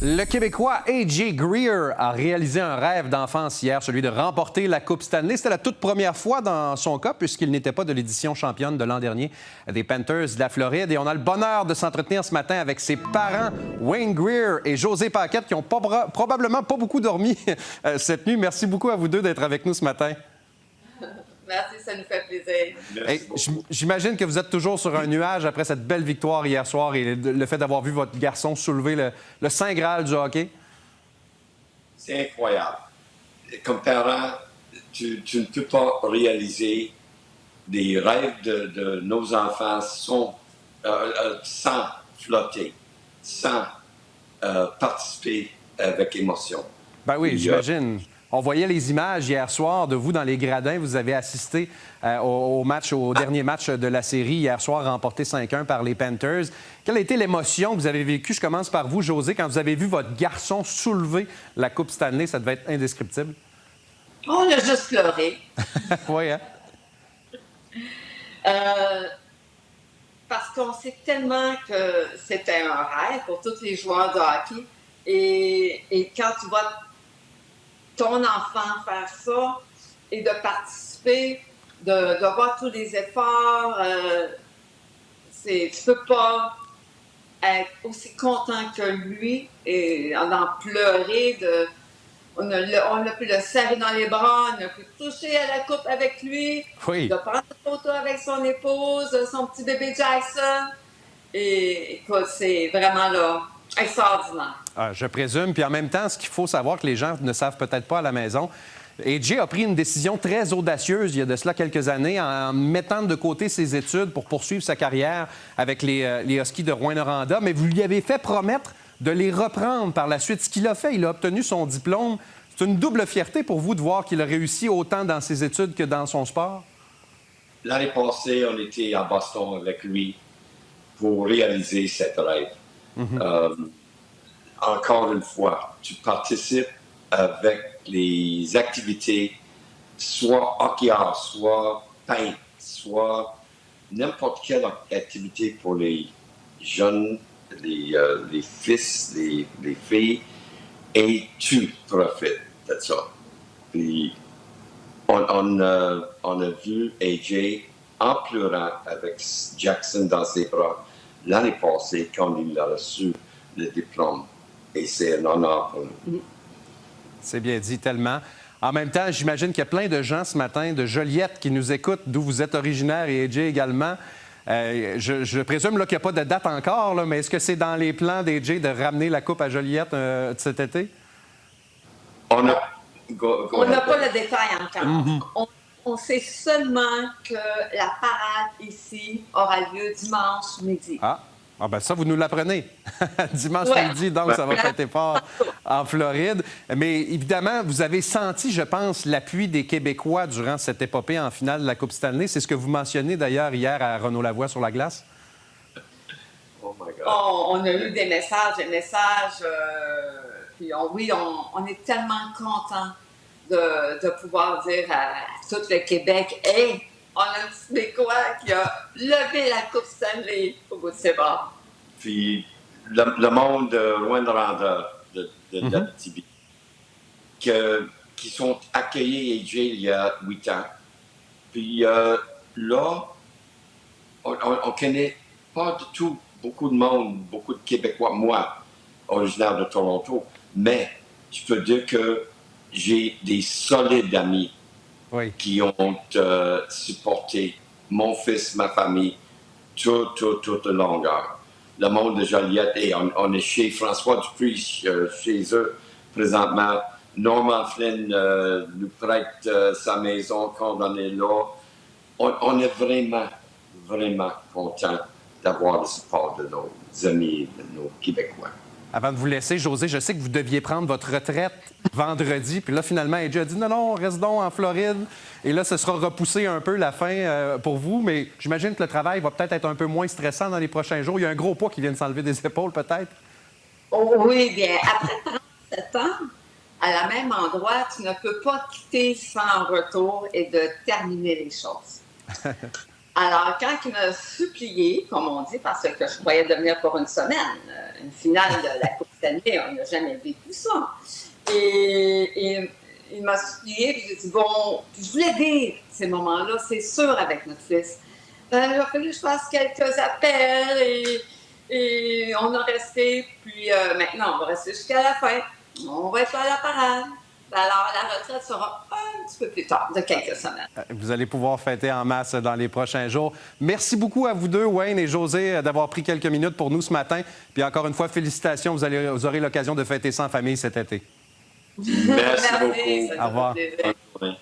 Le Québécois A.J. Greer a réalisé un rêve d'enfance hier, celui de remporter la Coupe Stanley. C'était la toute première fois dans son cas, puisqu'il n'était pas de l'édition championne de l'an dernier des Panthers de la Floride. Et on a le bonheur de s'entretenir ce matin avec ses parents, Wayne Greer et José Paquette, qui n'ont probablement pas beaucoup dormi cette nuit. Merci beaucoup à vous deux d'être avec nous ce matin. Merci, ça nous fait plaisir. Hey, j'imagine que vous êtes toujours sur un nuage après cette belle victoire hier soir et le fait d'avoir vu votre garçon soulever le Saint Graal du hockey. C'est incroyable. Comme parent, tu ne peux pas réaliser des rêves de nos enfants sans flotter, sans participer avec émotion. Ben oui, j'imagine. On voyait les images hier soir de vous dans les gradins. Vous avez assisté au dernier match de la série hier soir, remporté 5-1 par les Panthers. Quelle a été l'émotion que vous avez vécue? Je commence par vous, José, quand vous avez vu votre garçon soulever la Coupe Stanley. Ça devait être indescriptible. On a juste pleuré. Oui, hein? Parce qu'on sait tellement que c'était un rêve pour tous les joueurs de hockey. Et quand tu vois ton enfant faire ça et de participer, de voir tous les efforts, tu ne peux pas être aussi content que lui et en pleurer. On a pu le serrer dans les bras, on a pu toucher à la coupe avec lui, oui. de prendre une photo avec son épouse, son petit bébé Jackson. Et écoute, c'est vraiment là extraordinaire. Ah, je présume. Puis en même temps, ce qu'il faut savoir que les gens ne savent peut-être pas à la maison, A.J. a pris une décision très audacieuse il y a de cela quelques années en mettant de côté ses études pour poursuivre sa carrière avec les Huskies de Rouyn-Noranda. Mais vous lui avez fait promettre de les reprendre par la suite. Ce qu'il a fait, il a obtenu son diplôme. C'est une double fierté pour vous de voir qu'il a réussi autant dans ses études que dans son sport? L'année passée, on était à Boston avec lui pour réaliser cette rêve. Encore une fois, tu participes avec les activités, soit hockey, soit paint, soit n'importe quelle activité pour les jeunes, les fils, les filles, et tu profites de ça. Puis, on a vu A.J. en pleurant avec Jackson dans ses bras l'année passée quand il a reçu le diplôme. Et c'est un honneur pour nous. C'est bien dit, tellement. En même temps, j'imagine qu'il y a plein de gens ce matin de Joliette qui nous écoutent, d'où vous êtes originaire et AJ également. Je présume là, qu'il n'y a pas de date encore, là, mais est-ce que c'est dans les plans d'AJ de ramener la Coupe à Joliette cet été? On n'a pas le détail encore. On sait seulement que la parade ici aura lieu dimanche midi. Ah ben ça, vous nous l'apprenez. Dimanche midi, donc ça va fêter fort en Floride. Mais évidemment, vous avez senti, je pense, l'appui des Québécois durant cette épopée en finale de la Coupe Stanley. C'est ce que vous mentionnez d'ailleurs hier à Renaud Lavoie sur la glace. Oh my God. On a eu des messages. Puis on est tellement contents de pouvoir dire à tout le Québec, « Hey, on a un petit Québécois qui a levé la Coupe Stanley au bout de ses bras. » Puis le monde de Rouyn-Noranda, de l'Abitibi, qui sont accueillis AJ il y a 8 ans. Puis là, on connaît pas du tout beaucoup de monde, beaucoup de Québécois, moi, originaire de Toronto, mais je peux dire que j'ai des solides amis qui ont supporté mon fils, ma famille, toute longueur. Le monde de Joliette, et on est chez François Dupuis, chez eux présentement. Norman Flynn nous prête sa maison quand on est là. On est vraiment content d'avoir le support de nos amis, de nos Québécois. Avant de vous laisser, José, je sais que vous deviez prendre votre retraite vendredi. Puis là, finalement, AJ a dit non, reste donc en Floride. Et là, ce sera repoussé un peu la fin pour vous. Mais j'imagine que le travail va peut-être être un peu moins stressant dans les prochains jours. Il y a un gros poids qui vient de s'enlever des épaules, peut-être? Oh, oui, bien, après 37 ans, à la même endroit, tu ne peux pas quitter sans retour et de terminer les choses. Alors, quand il m'a supplié, comme on dit, parce que je croyais devenir pour une semaine, une finale de la Coupe cette année, on n'a jamais vécu ça. Et il m'a supplié, puis j'ai dit, bon, je voulais vivre ces moments-là, c'est sûr, avec notre fils. Il a fallu que je fasse quelques appels et on a resté, puis maintenant, on va rester jusqu'à la fin. On va être à la parade. Alors, la retraite sera un petit peu plus tard, de quelques semaines. Vous allez pouvoir fêter en masse dans les prochains jours. Merci beaucoup à vous deux, Wayne et José, d'avoir pris quelques minutes pour nous ce matin. Puis encore une fois, félicitations. Vous aurez l'occasion de fêter ça en famille cet été. Merci beaucoup. Au revoir. Bonne journée.